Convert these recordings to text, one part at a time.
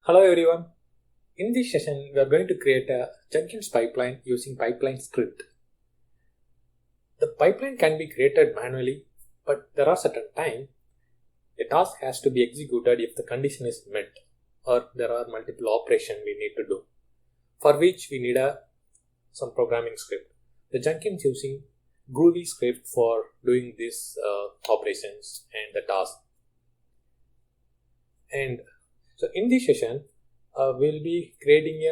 Hello everyone. In this session, we are going to create a Jenkins pipeline using pipeline script. The pipeline can be created manually, but there are certain times a task has to be executed if the condition is met or there are multiple operations we need to do, for which we need some programming script. The Jenkins using groovy script for doing these operations and the task. And so in this session, we'll be creating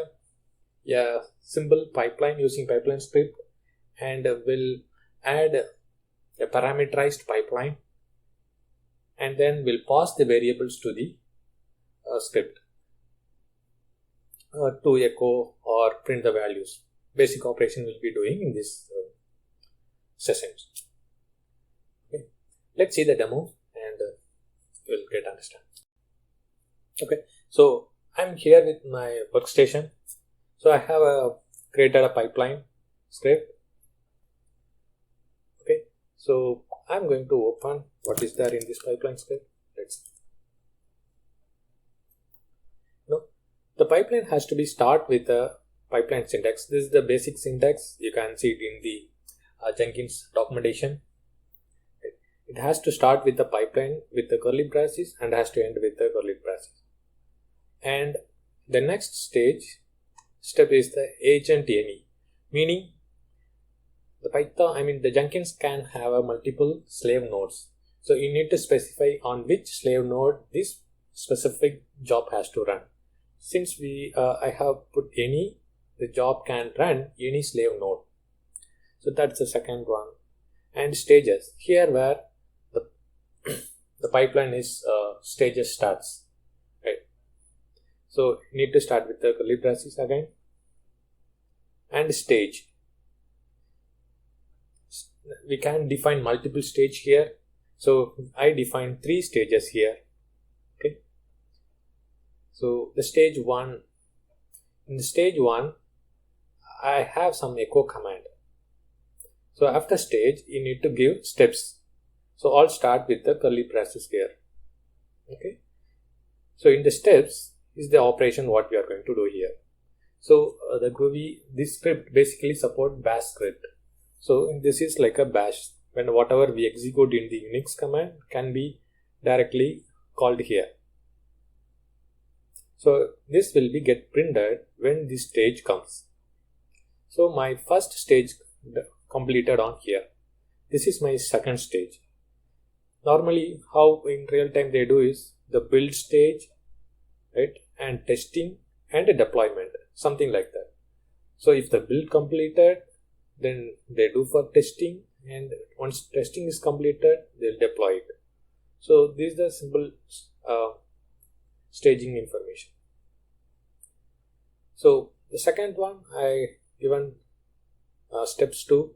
a simple pipeline using pipeline script, and we'll add a parameterized pipeline, and then we'll pass the variables to the script to echo or print the values. Basic operation we'll be doing in this sessions. Okay. Let's see the demo and we'll get understand. Okay, so I'm here with my workstation. So I have created a pipeline script. Okay, so I'm going to open what is there in this pipeline script. Let's see. Now, the pipeline has to be start with a pipeline syntax. This is the basic syntax. You can see it in the Jenkins documentation. It has to start with the pipeline with the curly braces and has to end with the curly braces. And the next step is the agent any, meaning the Jenkins can have a multiple slave nodes. So you need to specify on which slave node this specific job has to run. Since I have put any, the job can run any slave node. So that's the second one. And stages, here where the pipeline is stages starts. So you need to start with the curly braces again. And stage. We can define multiple stage here. So I define 3 stages here. Okay. So the stage 1. In the stage 1, I have some echo command. So after stage, you need to give steps. So I'll start with the curly braces here. Okay. So in the steps is the operation what we are going to do here. So this script basically support bash script. So this is like a bash, when whatever we execute in the Unix command can be directly called here. So this will be get printed when this stage comes. So my first stage completed on here. This is my second stage. Normally how in real time they do is the build stage, right, and testing and a deployment, something like that. So if the build completed, then they do for testing, and once testing is completed, they'll deploy it. So this is the simple staging information. So the second one I given steps to.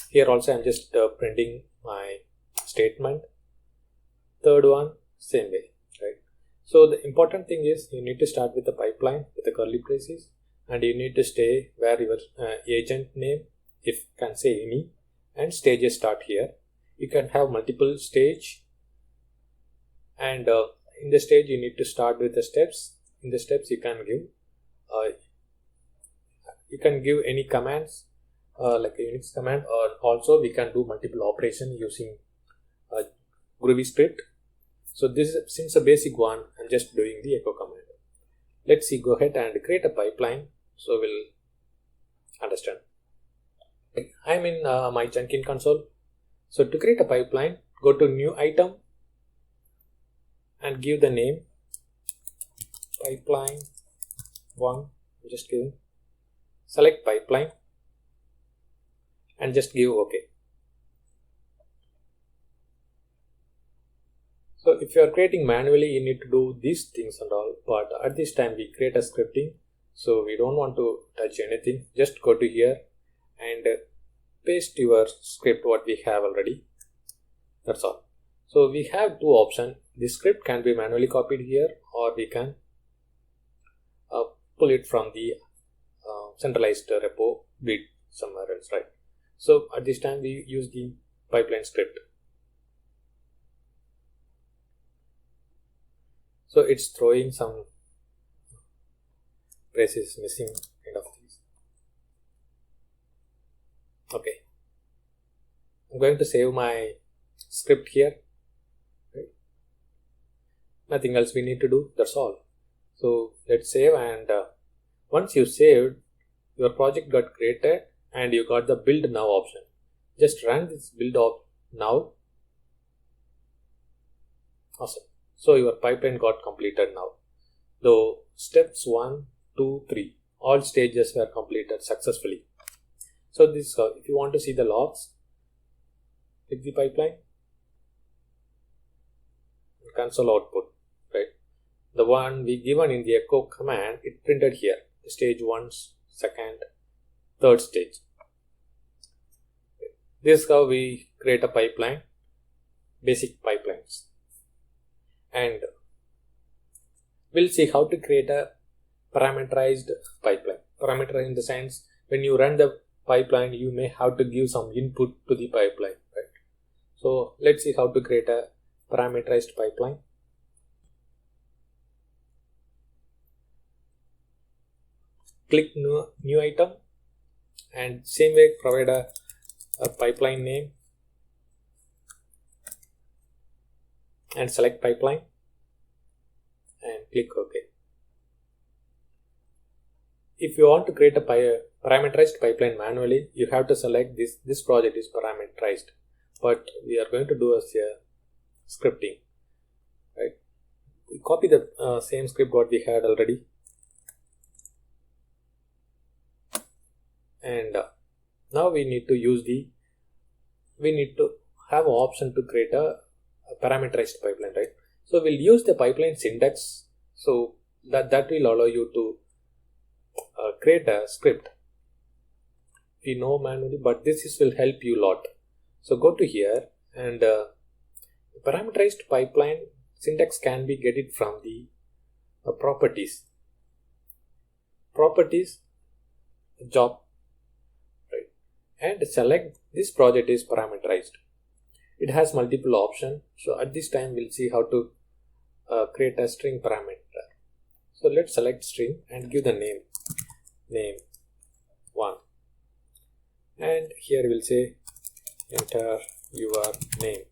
Here also I'm just printing my statement. Third one, same way, right? So the important thing is you need to start with the pipeline with the curly braces, and you need to stay where your agent name, if can say any, and stages start here. You can have multiple stage, and in the stage you need to start with the steps. In the steps you can give any commands like a Unix command, or also we can do multiple operations using groovy script. So this is, since a basic one, I'm just doing the echo command. Let's see, go ahead and create a pipeline so we'll understand. I'm in my Jenkins console. So to create a pipeline, go to new item and give the name pipeline 1. Just giving, select pipeline and just give OK. So if you are creating manually, you need to do these things and all, but at this time we create a scripting, so we don't want to touch anything. Just go to here and paste your script what we have already. That's all. So we have 2 options. The script can be manually copied here, or we can pull it from the centralized repo, read somewhere else, right? So at this time we use the pipeline script. So it's throwing some braces missing kind of things. Okay, I'm going to save my script here. Right. Nothing else we need to do, that's all. So let's save, and once you saved, your project got created and you got the build now option. Just run this build now. Awesome. So your pipeline got completed now. Though steps 1, 2, 3, all stages were completed successfully. So this, if you want to see the logs, click the pipeline, console output, right? The one we given in the echo command, it printed here, stage 1, 2nd, 3rd stage. This is how we create a pipeline, basic pipelines. And we'll see how to create a parameterized pipeline. Parameterized in the sense, when you run the pipeline, you may have to give some input to the pipeline, right? So let's see how to create a parameterized pipeline. Click new item, and same way provide a pipeline name and select pipeline and click OK. If you want to create a parameterized pipeline manually, you have to select this project is parameterized, but we are going to do as a scripting, right? We copy the same script what we had already, and now we need to have an option to create a parameterized pipeline, right? So we'll use the pipeline syntax, so that will allow you to create a script. We know manually, but this will help you a lot. So go to here, and parameterized pipeline syntax can be get it from the properties job, right? And select this project is parameterized. It has multiple options. So at this time we'll see how to create a string parameter. So let's select string and give the name 1, and here we'll say enter your name.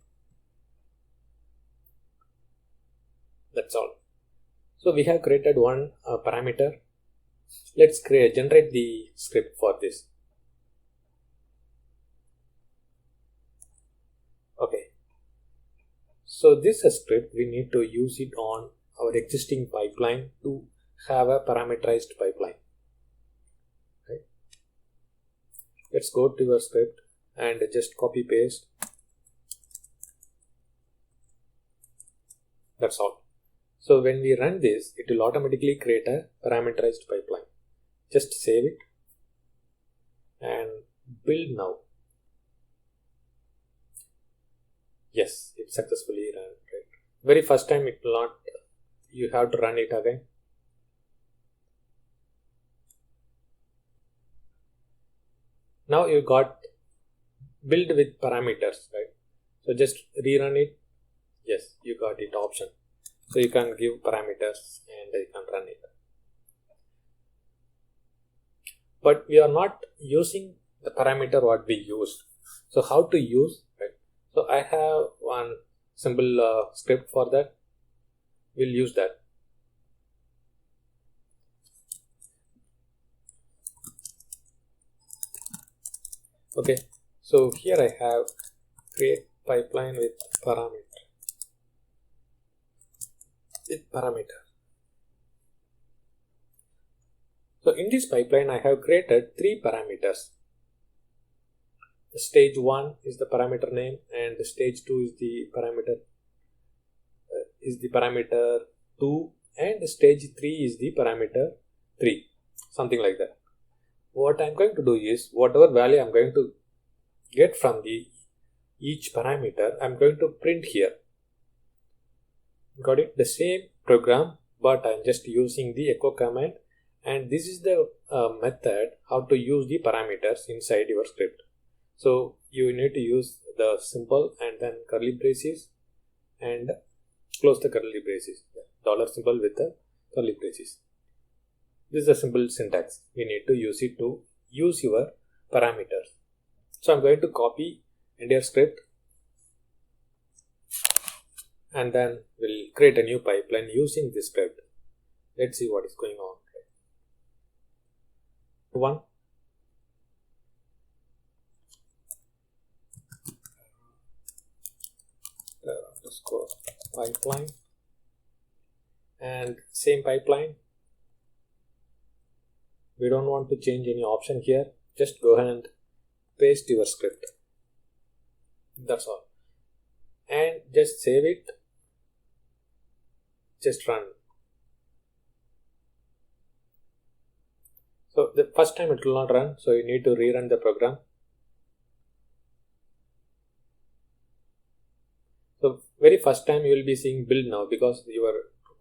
That's all. So we have created one parameter. Let's generate the script for this. Okay, so this script we need to use it on our existing pipeline to have a parameterized pipeline. Okay. Let's go to your script and just copy paste. That's all. So when we run this, it will automatically create a parameterized pipeline. Just save it and build now. Yes, it successfully ran, right? Very first time it will not, you have to run it again. Now you got build with parameters, right? So just rerun it. Yes, you got it option. So you can give parameters and you can run it. But we are not using the parameter what we used. So how to use, right? So I have one simple script for that. We'll use that. Okay, so here I have create pipeline with parameter. So in this pipeline I have created 3 parameters. Stage 1 is the parameter name, and stage 2 is the parameter 2, and stage 3 is the parameter 3, something like that. What I'm going to do is, whatever value I'm going to get from each parameter, I'm going to print here. Got it? The same program, but I'm just using the echo command, and this is the method how to use the parameters inside your script. So you need to use the symbol and then curly braces and close the curly braces, dollar symbol with the curly braces. This is a simple syntax. We need to use it to use your parameters. So I'm going to copy entire script and then we'll create a new pipeline using this script. Let's see what is going on. One. Underscore pipeline and same pipeline. We don't want to change any option here. Just go ahead and paste your script. That's all. And just save it. Just run. So the first time it will not run, so you need to rerun the program. So very first time you will be seeing build now because your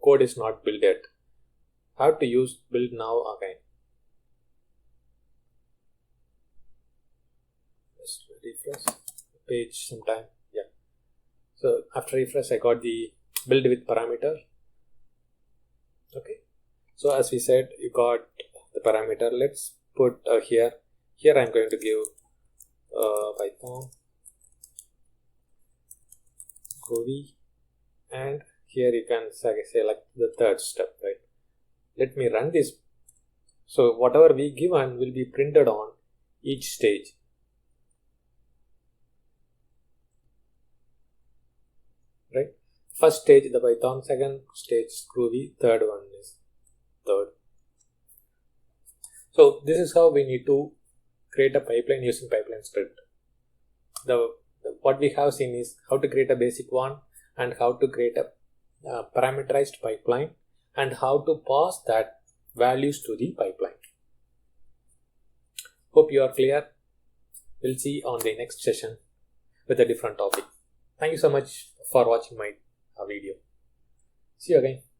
code is not built yet. How to use build now again. Just refresh the page sometime. Yeah. So after refresh I got the build with parameter. Okay. So as we said, you got the parameter. Let's put here. Here I'm going to give Python groovy, and here you can say like the third step, right? Let me run this. So whatever we given will be printed on each stage. Right? First stage the Python, second stage groovy, third one is third. So this is how we need to create a pipeline using pipeline script. What we have seen is how to create a basic one and how to create a parameterized pipeline and how to pass that values to the pipeline. Hope you are clear. We'll see on the next session with a different topic. Thank you so much for watching my video. See you again.